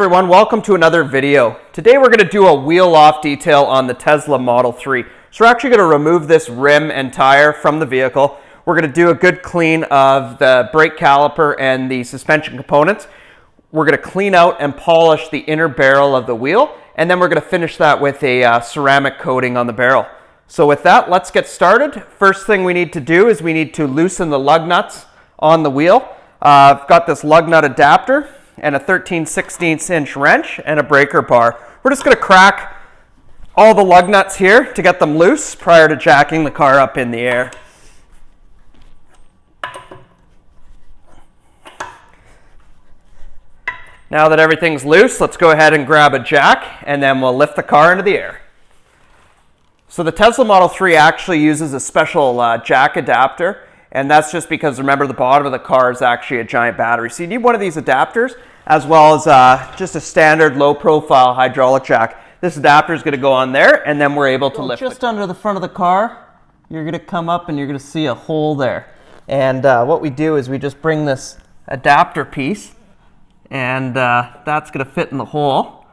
everyone, welcome to another video. Today we're going to do a wheel off detail on the Tesla Model 3. So we're actually going to remove this rim and tire from the vehicle. We're going to do a good clean of the brake caliper and the suspension components. We're going to clean out and polish the inner barrel of the wheel, and then we're going to finish that with a ceramic coating on the barrel. So with that, let's get started. First thing we need to do is we need to loosen the lug nuts on the wheel. I've got this lug nut adapter and a 13/16 inch wrench and a breaker bar. We're just going to crack all the lug nuts here to get them loose prior to jacking the car up in the air. Now that everything's loose, let's go ahead and grab a jack and then we'll lift the car into the air. So the Tesla Model 3 actually uses a special jack adapter, and that's just because, remember, the bottom of the car is actually a giant battery. So you need one of these adapters as well as just a standard low profile hydraulic jack. This adapter is going to go on there and then we're able to lift it. Just under the front of the car, you're going to come up and you're going to see a hole there. And what we do is we just bring this adapter piece and that's going to fit in the hole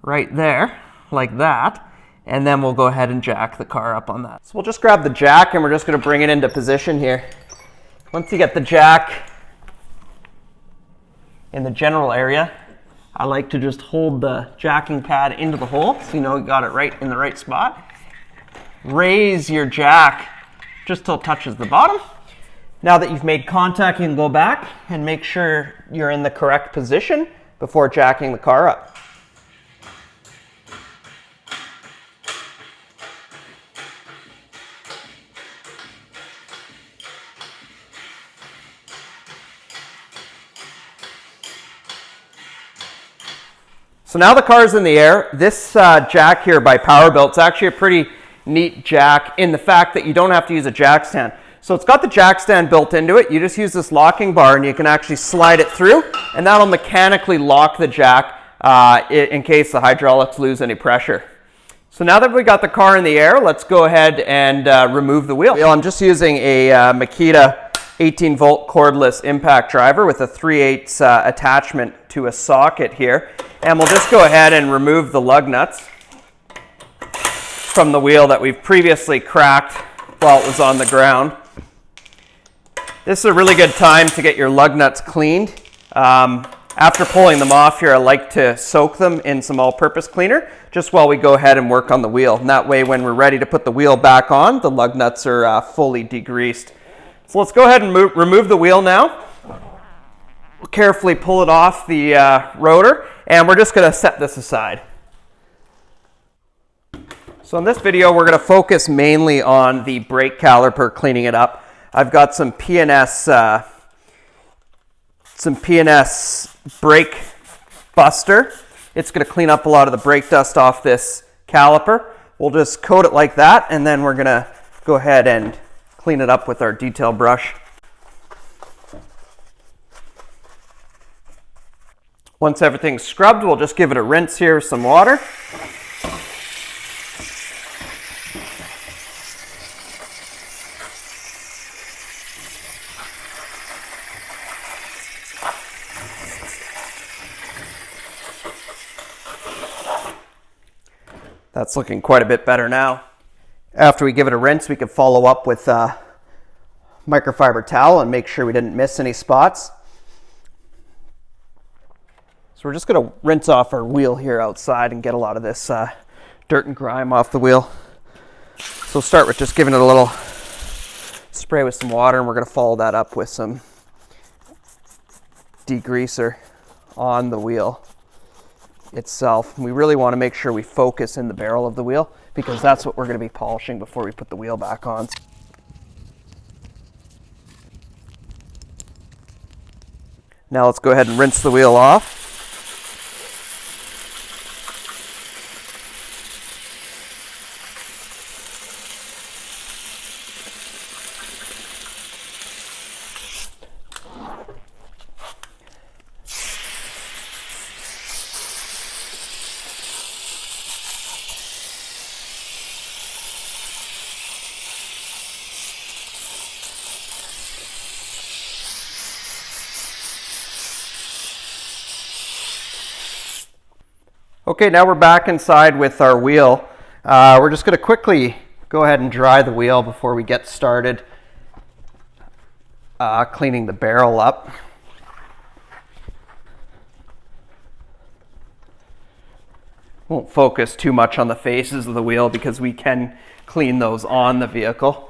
right there, like that. And then we'll go ahead and jack the car up on that. So we'll just grab the jack and we're just going to bring it into position here. Once you get the jack in the general area, I like to just hold the jacking pad into the hole so you know you got it right in the right spot. Raise your jack just till it touches the bottom. Now that you've made contact, you can go back and make sure you're in the correct position before jacking the car up. So now the car's in the air. This jack here by Powerbuilt, it's actually a pretty neat jack in the fact that you don't have to use a jack stand. So it's got the jack stand built into it. You just use this locking bar and you can actually slide it through, and that'll mechanically lock the jack in case the hydraulics lose any pressure. So now that we got the car in the air, let's go ahead and remove the wheel. I'm just using a Makita 18-volt cordless impact driver with a 3/8 attachment to a socket here. And we'll just go ahead and remove the lug nuts from the wheel that we've previously cracked while it was on the ground. This is a really good time to get your lug nuts cleaned. After pulling them off here, I like to soak them in some all-purpose cleaner just while we go ahead and work on the wheel. And that way, when we're ready to put the wheel back on, the lug nuts are fully degreased. So let's go ahead and remove the wheel now. We'll carefully pull it off the rotor, and we're just going to set this aside. So in this video, we're going to focus mainly on the brake caliper, cleaning it up. I've got some P&S brake buster. It's going to clean up a lot of the brake dust off this caliper. We'll just coat it like that, and then we're going to go ahead and clean it up with our detail brush. Once everything's scrubbed, we'll just give it a rinse here with some water. That's looking quite a bit better now. After we give it a rinse, we can follow up with a microfiber towel and make sure we didn't miss any spots. So we're just going to rinse off our wheel here outside and get a lot of this dirt and grime off the wheel. So we'll start with just giving it a little spray with some water, and we're going to follow that up with some degreaser on the wheel itself. We really want to make sure we focus in the barrel of the wheel because that's what we're going to be polishing before we put the wheel back on. Now let's go ahead and rinse the wheel off. Okay, now we're back inside with our wheel. We're just going to quickly go ahead and dry the wheel before we get started cleaning the barrel up. Won't focus too much on the faces of the wheel because we can clean those on the vehicle.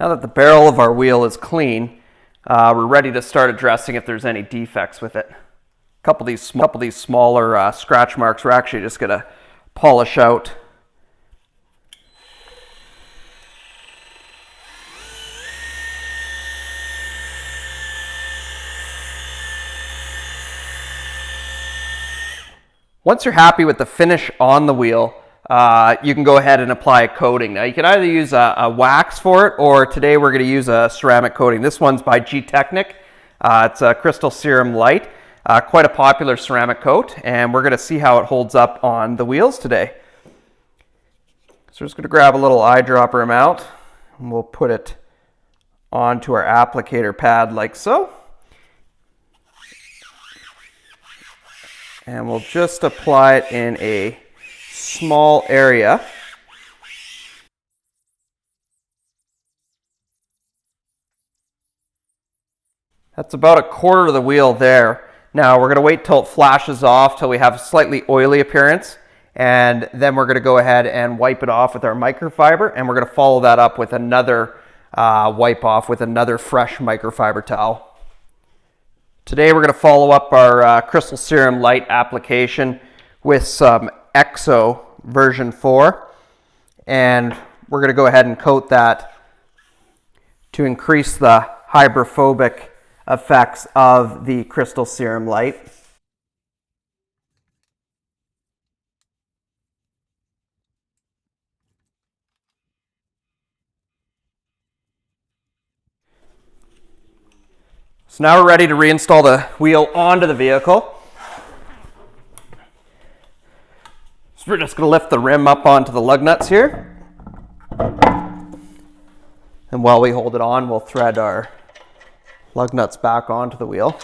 Now that the barrel of our wheel is clean, we're ready to start addressing if there's any defects with it. A couple of these smaller scratch marks we're actually just going to polish out. Once you're happy with the finish on the wheel, you can go ahead and apply a coating. Now you can either use a wax for it, or today we're going to use a ceramic coating. This one's by GTechniq. It's a Crystal Serum Light, quite a popular ceramic coat, and we're going to see how it holds up on the wheels today. So we're just going to grab a little eyedropper amount, and we'll put it onto our applicator pad like so. And we'll just apply it in a small area. That's about a quarter of the wheel there. Now we're going to wait till it flashes off till we have a slightly oily appearance, and then we're going to go ahead and wipe it off with our microfiber, and we're going to follow that up with another wipe off with another fresh microfiber towel. Today we're going to follow up our Crystal Serum Light application with some EXO version 4, and we're going to go ahead and coat that to increase the hydrophobic effects of the Crystal Serum Light. So now we're ready to reinstall the wheel onto the vehicle. So we're just going to lift the rim up onto the lug nuts here. And while we hold it on, we'll thread our lug nuts back onto the wheel.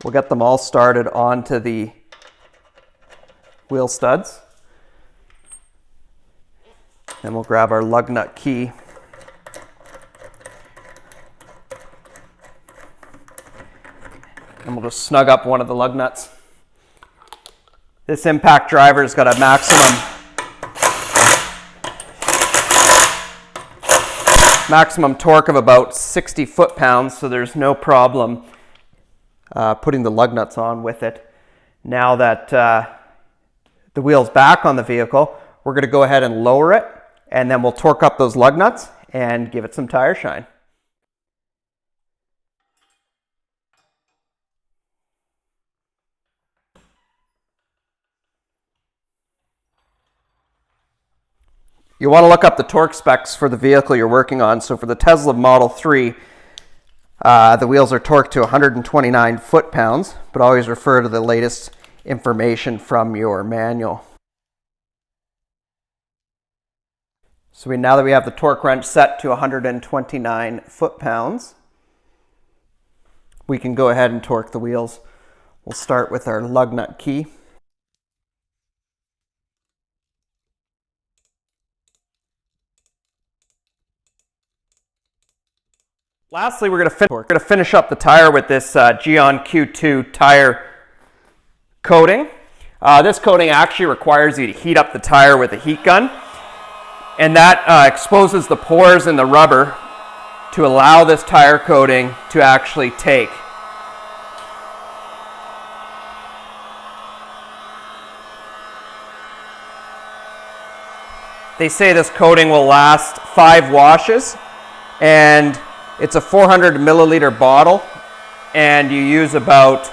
We'll get them all started onto the wheel studs. Then we'll grab our lug nut key. And we'll just snug up one of the lug nuts. This impact driver's got a maximum torque of about 60 foot-pounds, so there's no problem putting the lug nuts on with it. Now that the wheel's back on the vehicle, we're going to go ahead and lower it, and then we'll torque up those lug nuts and give it some tire shine. You want to look up the torque specs for the vehicle you're working on. So for the Tesla Model 3, the wheels are torqued to 129 foot-pounds, but always refer to the latest information from your manual. So now that we have the torque wrench set to 129 foot-pounds, we can go ahead and torque the wheels. We'll start with our lug nut key. Lastly, we're going to finish up the tire with this Geon Q2 tire coating. This coating actually requires you to heat up the tire with a heat gun, and that exposes the pores in the rubber to allow this tire coating to actually take. They say this coating will last 5 washes, and it's a 400 milliliter bottle, and you use about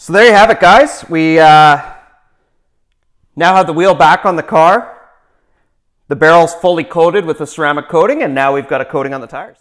So there you have it, guys. We now have the wheel back on the car. The barrel's fully coated with a ceramic coating, and now we've got a coating on the tires.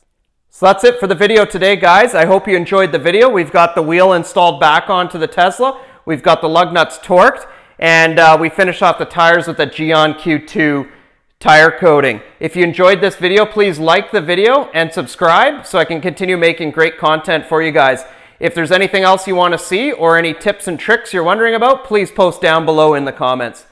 So that's it for the video today, guys. I hope you enjoyed the video. We've got the wheel installed back onto the Tesla. We've got the lug nuts torqued, and we finished off the tires with a Geon Q2 tire coating. If you enjoyed this video, please like the video and subscribe so I can continue making great content for you guys. If there's anything else you want to see or any tips and tricks you're wondering about, please post down below in the comments.